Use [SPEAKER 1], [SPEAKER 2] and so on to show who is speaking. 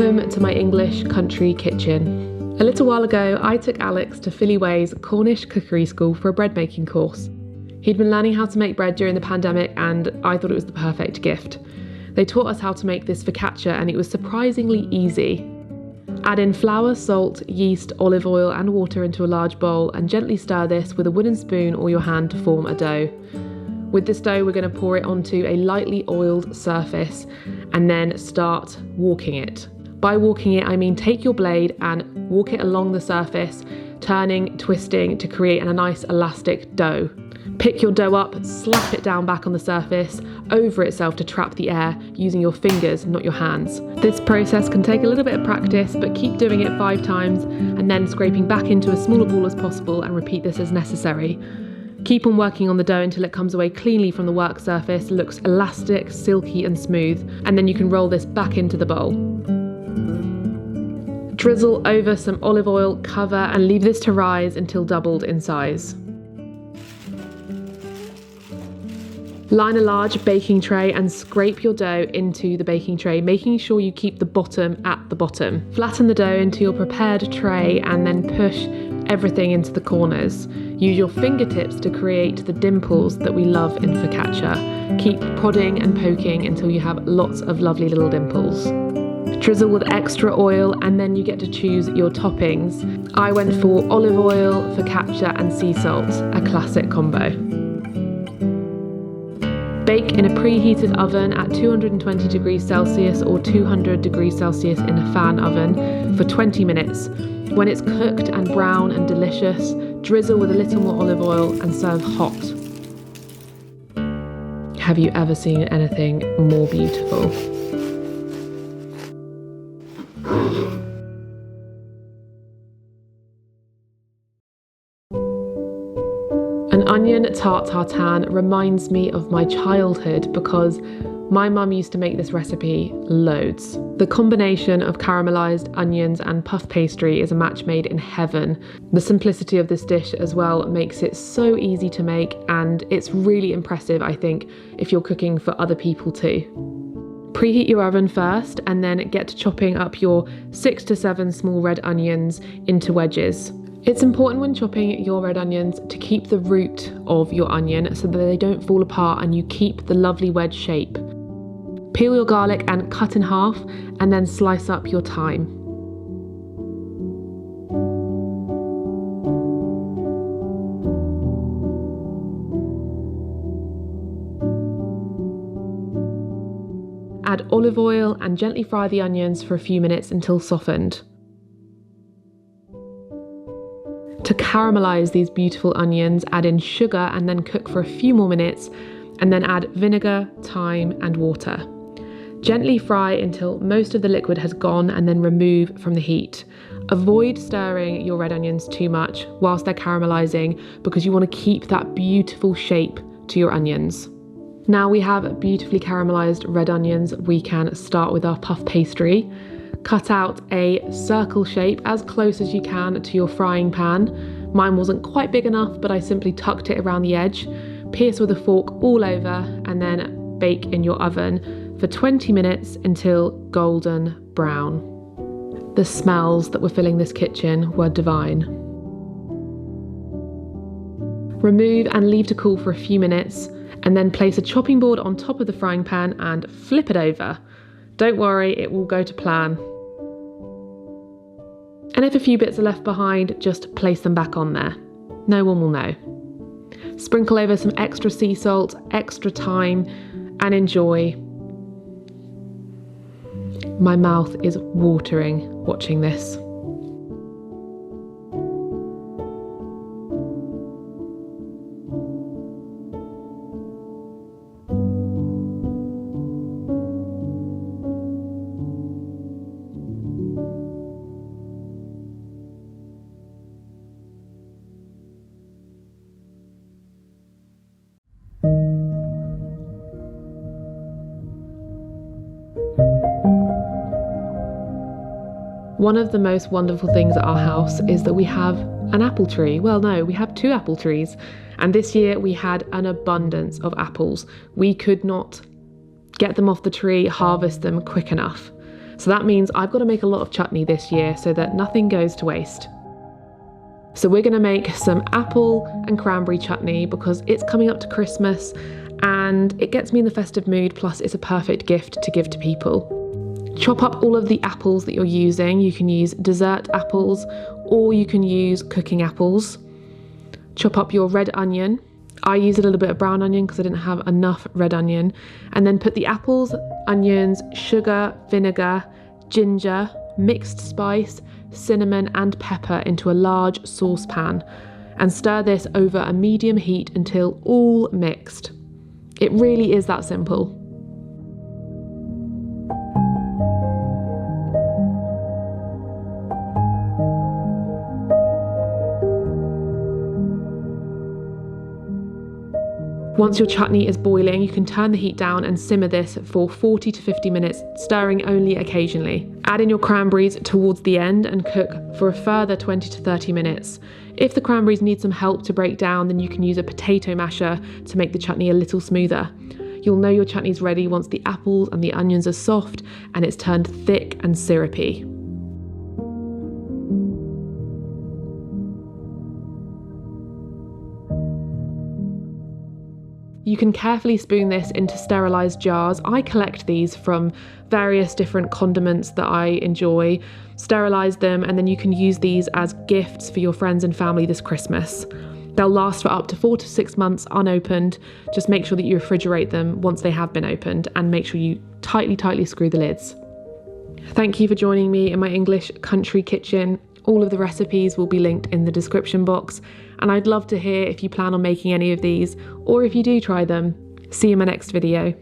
[SPEAKER 1] Welcome to my English country kitchen. A little while ago, I took Alex to Philly Way's Cornish cookery school for a bread making course. He'd been learning how to make bread during the pandemic and I thought it was the perfect gift. They taught us how to make this focaccia and it was surprisingly easy. Add in flour, salt, yeast, olive oil and water into a large bowl and gently stir this with a wooden spoon or your hand to form a dough. With this dough, we're going to pour it onto a lightly oiled surface and then start walking it. By walking it, I mean take your blade and walk it along the surface, turning, twisting to create a nice elastic dough. Pick your dough up, slap it down back on the surface, over itself to trap the air, using your fingers, not your hands. This process can take a little bit of practice, but keep doing it 5 times and then scraping back into a smaller ball as possible and repeat this as necessary. Keep on working on the dough until it comes away cleanly from the work surface, looks elastic, silky and smooth, and then you can roll this back into the bowl. Drizzle over some olive oil, cover and leave this to rise until doubled in size. Line a large baking tray and scrape your dough into the baking tray, making sure you keep the bottom at the bottom. Flatten the dough into your prepared tray and then push everything into the corners. Use your fingertips to create the dimples that we love in focaccia. Keep prodding and poking until you have lots of lovely little dimples. Drizzle with extra oil and then you get to choose your toppings. I went for olive oil, focaccia and sea salt, a classic combo. Bake in a preheated oven at 220 degrees Celsius or 200 degrees Celsius in a fan oven for 20 minutes. When it's cooked and brown and delicious, drizzle with a little more olive oil and serve hot. Have you ever seen anything more beautiful? An onion tart tartin reminds me of my childhood because my mum used to make this recipe loads. The combination of caramelised onions and puff pastry is a match made in heaven. The simplicity of this dish as well makes it so easy to make and it's really impressive, I think, if you're cooking for other people too. Preheat your oven first and then get to chopping up your 6 to 7 small red onions into wedges. It's important when chopping your red onions to keep the root of your onion so that they don't fall apart and you keep the lovely wedge shape. Peel your garlic and cut in half and then slice up your thyme. Add olive oil and gently fry the onions for a few minutes until softened. To caramelise these beautiful onions, add in sugar and then cook for a few more minutes and then add vinegar, thyme and water. Gently fry until most of the liquid has gone and then remove from the heat. Avoid stirring your red onions too much whilst they're caramelising because you want to keep that beautiful shape to your onions. Now we have beautifully caramelised red onions, we can start with our puff pastry. Cut out a circle shape as close as you can to your frying pan. Mine wasn't quite big enough, but I simply tucked it around the edge. Pierce with a fork all over and then bake in your oven for 20 minutes until golden brown. The smells that were filling this kitchen were divine. Remove and leave to cool for a few minutes and then place a chopping board on top of the frying pan and flip it over. Don't worry, it will go to plan. And if a few bits are left behind, just place them back on there. No one will know. Sprinkle over some extra sea salt, extra thyme, and enjoy. My mouth is watering watching this. One of the most wonderful things at our house is that we have an apple tree. Well, no, we have 2 apple trees. And this year we had an abundance of apples. We could not get them off the tree, harvest them quick enough. So that means I've got to make a lot of chutney this year so that nothing goes to waste. So we're going to make some apple and cranberry chutney because it's coming up to Christmas and it gets me in the festive mood, plus it's a perfect gift to give to people. Chop up all of the apples that you're using. You can use dessert apples or you can use cooking apples. Chop up your red onion. I use a little bit of brown onion because I didn't have enough red onion. And then put the apples, onions, sugar, vinegar, ginger, mixed spice, cinnamon and pepper into a large saucepan and stir this over a medium heat until all mixed. It really is that simple. Once your chutney is boiling, you can turn the heat down and simmer this for 40 to 50 minutes, stirring only occasionally. Add in your cranberries towards the end and cook for a further 20 to 30 minutes. If the cranberries need some help to break down, then you can use a potato masher to make the chutney a little smoother. You'll know your chutney's ready once the apples and the onions are soft and it's turned thick and syrupy. You can carefully spoon this into sterilised jars. I collect these from various different condiments that I enjoy, sterilise them, and then you can use these as gifts for your friends and family this Christmas. They'll last for up to 4 to 6 months unopened. Just make sure that you refrigerate them once they have been opened and make sure you tightly screw the lids. Thank you for joining me in my English country kitchen. All of the recipes will be linked in the description box, and I'd love to hear if you plan on making any of these or if you do try them. See you in my next video.